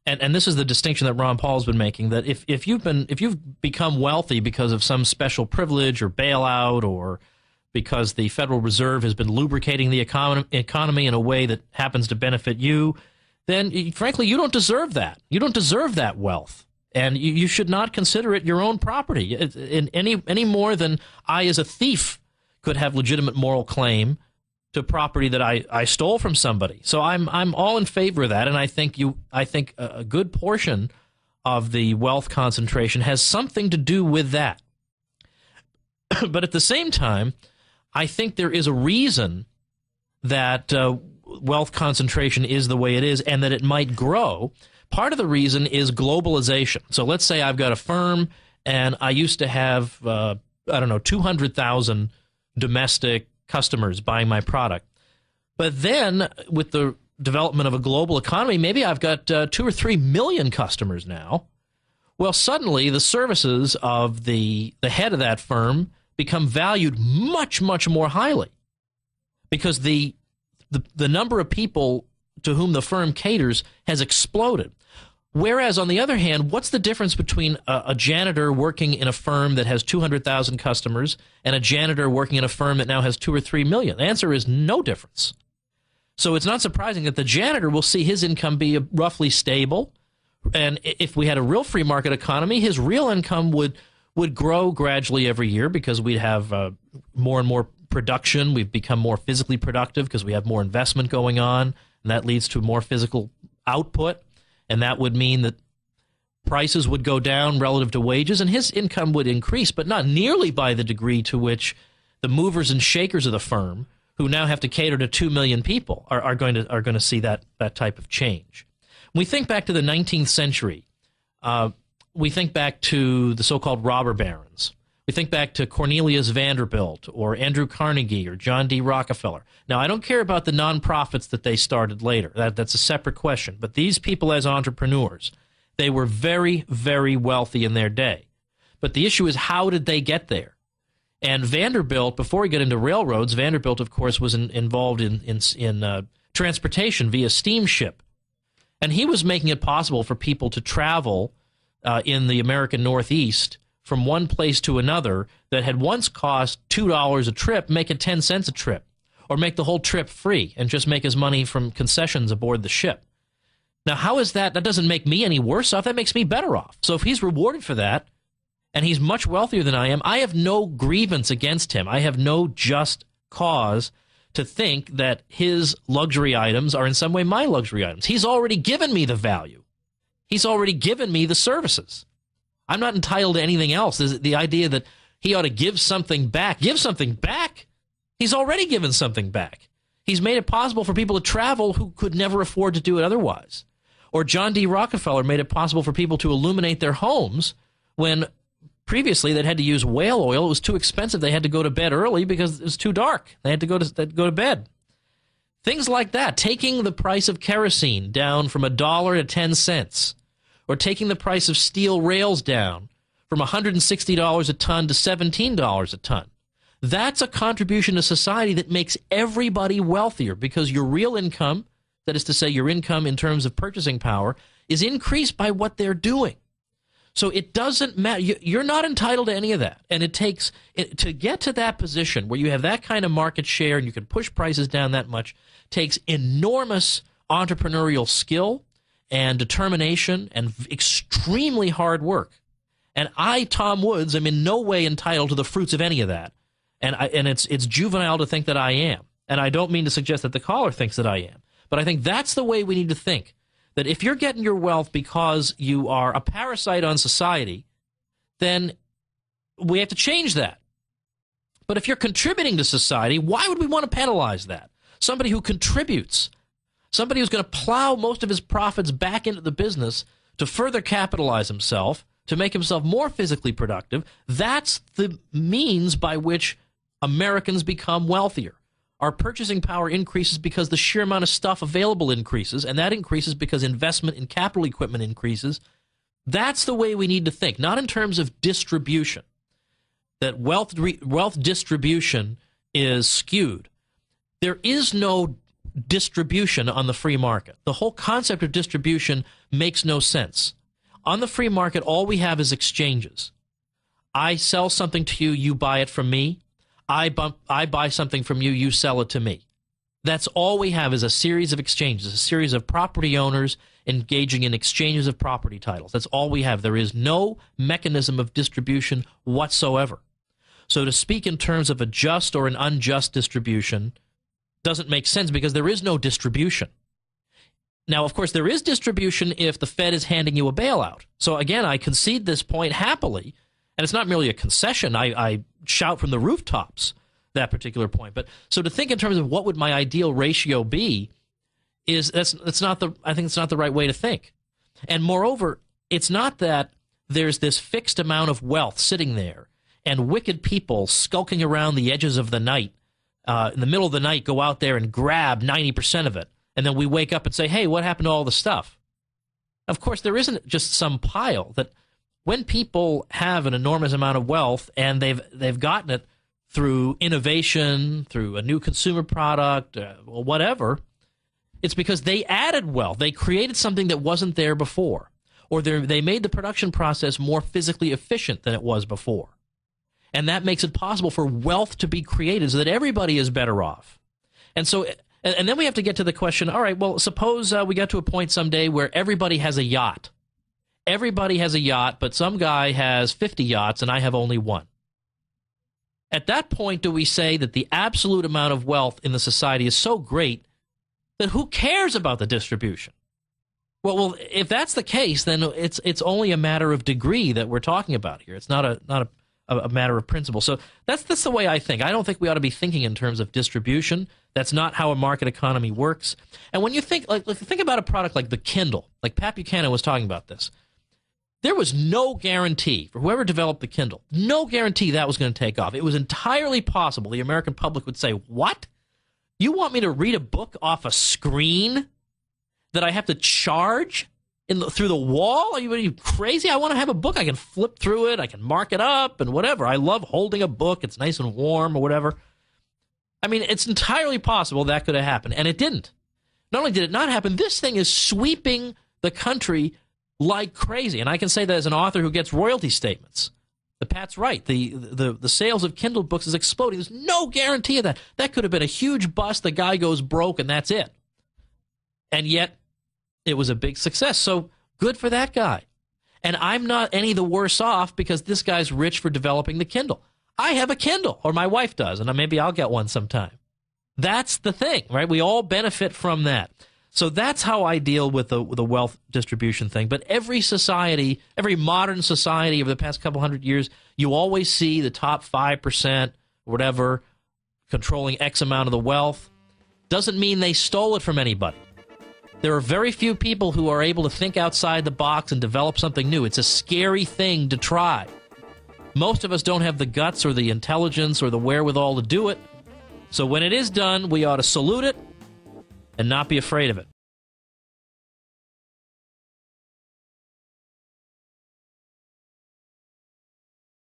and this is the distinction that Ron Paul's been making, that if you've become wealthy because of some special privilege or bailout, or because the Federal Reserve has been lubricating the economy in a way that happens to benefit you, then frankly you don't deserve that. You don't deserve that wealth, and you should not consider it your own property in any more than I, as a thief, could have legitimate moral claim to property that I stole from somebody. So I'm all in favor of that, and I think a good portion of the wealth concentration has something to do with that. But at the same time, I think there is a reason that wealth concentration is the way it is, and that it might grow. Part of the reason is globalization. So let's say I've got a firm, and I used to have 200,000 domestic customers buying my product. But then with the development of a global economy, maybe I've got 2 or 3 million customers now. Well, suddenly the services of the head of that firm become valued much, much more highly, because the number of people to whom the firm caters has exploded. Whereas, on the other hand, what's the difference between a janitor working in a firm that has 200,000 customers and a janitor working in a firm that now has 2 or 3 million? The answer is no difference. So it's not surprising that the janitor will see his income be roughly stable. And if we had a real free market economy, his real income would grow gradually every year, because we'd have more and more production. We've become more physically productive because we have more investment going on, and that leads to more physical output. And that would mean that prices would go down relative to wages, and his income would increase, but not nearly by the degree to which the movers and shakers of the firm, who now have to cater to 2 million people, are going to see that type of change. When we think back to the 19th century, we think back to the so-called robber barons. We think back to Cornelius Vanderbilt or Andrew Carnegie or John D. Rockefeller. Now, I don't care about the nonprofits that they started later. That's a separate question. But these people as entrepreneurs, they were very, very wealthy in their day. But the issue is, how did they get there? And Vanderbilt, before he got into railroads, Vanderbilt, of course, was involved in transportation via steamship. And he was making it possible for people to travel in the American Northeast from one place to another that had once cost $2 a trip, make it 10 cents a trip, or make the whole trip free and just make his money from concessions aboard the ship. Now, how is that? That doesn't make me any worse off. That makes me better off. So if he's rewarded for that, and he's much wealthier than I am, I have no grievance against him. I have no just cause to think that his luxury items are in some way my luxury items. He's already given me the value. He's already given me the services. I'm not entitled to anything else. The idea that he ought to give something back. Give something back? He's already given something back. He's made it possible for people to travel who could never afford to do it otherwise. Or John D. Rockefeller made it possible for people to illuminate their homes when previously they'd had to use whale oil. It was too expensive. They had to go to bed early because it was too dark. They had to go to bed. Things like that. Taking the price of kerosene down from $1 to 10 cents. Or taking the price of steel rails down from $160 a ton to $17 a ton. That's a contribution to society that makes everybody wealthier, because your real income, that is to say your income in terms of purchasing power, is increased by what they're doing. So it doesn't matter. You're not entitled to any of that. And it takes, to get to that position where you have that kind of market share and you can push prices down that much, takes enormous entrepreneurial skill and determination and extremely hard work. And I, Tom Woods, am in no way entitled to the fruits of any of that. And it's juvenile to think that I am. And I don't mean to suggest that the caller thinks that I am. But I think that's the way we need to think. That if you're getting your wealth because you are a parasite on society, then we have to change that. But if you're contributing to society, why would we want to penalize that? Somebody who contributes, somebody who's going to plow most of his profits back into the business to further capitalize himself, to make himself more physically productive, that's the means by which Americans become wealthier. Our purchasing power increases because the sheer amount of stuff available increases, and that increases because investment in capital equipment increases. That's the way we need to think, not in terms of distribution, that wealth distribution is skewed. There is no distribution on the free market. The whole concept of distribution makes no sense. On the free market, all we have is exchanges. I sell something to you, you buy it from me. I buy something from you, you sell it to me. That's all we have is a series of exchanges, a series of property owners engaging in exchanges of property titles. That's all we have. There is no mechanism of distribution whatsoever. So to speak in terms of a just or an unjust distribution doesn't make sense because there is no distribution. Now, of course, there is distribution if the Fed is handing you a bailout. So again, I concede this point happily, and it's not merely a concession. I shout from the rooftops that particular point. But so to think in terms of what would my ideal ratio be is I think it's not the right way to think. And moreover, it's not that there's this fixed amount of wealth sitting there and wicked people skulking around the edges of the night, in the middle of the night, go out there and grab 90% of it. And then we wake up and say, hey, what happened to all the stuff? Of course, there isn't just some pile. That when people have an enormous amount of wealth and they've gotten it through innovation, through a new consumer product, or whatever, it's because they added wealth. They created something that wasn't there before. Or they made the production process more physically efficient than it was before. And that makes it possible for wealth to be created so that everybody is better off. And so, and then we have to get to the question, all right, well, suppose we got to a point someday where everybody has a yacht. Everybody has a yacht, but some guy has 50 yachts and I have only one. At that point, do we say that the absolute amount of wealth in the society is so great that who cares about the distribution? Well, if that's the case, then it's only a matter of degree that we're talking about here. It's not a matter of principle. So that's the way I think. I don't think we ought to be thinking in terms of distribution. That's not how a market economy works. And when you think about a product like the Kindle, like Pat Buchanan was talking about this, there was no guarantee for whoever developed the Kindle, no guarantee that was going to take off. It was entirely possible the American public would say, what? You want me to read a book off a screen that I have to charge through the wall? Are you crazy? I want to have a book. I can flip through it. I can mark it up and whatever. I love holding a book. It's nice and warm or whatever. I mean, it's entirely possible that could have happened, and it didn't. Not only did it not happen, this thing is sweeping the country like crazy. And I can say that as an author who gets royalty statements. But Pat's right. The sales of Kindle books is exploding. There's no guarantee of that. That could have been a huge bust. The guy goes broke, and that's it. And yet, it was a big success. So good for that guy. And I'm not any the worse off because this guy's rich for developing the Kindle. I have a Kindle, or my wife does, and maybe I'll get one sometime. That's the thing, right? We all benefit from that. So that's how I deal with the wealth distribution thing. But every society, every modern society over the past couple hundred years, you always see the top 5%, whatever, controlling X amount of the wealth. Doesn't mean they stole it from anybody. There are very few people who are able to think outside the box and develop something new. It's a scary thing to try. Most of us don't have the guts or the intelligence or the wherewithal to do it. So when it is done, we ought to salute it and not be afraid of it.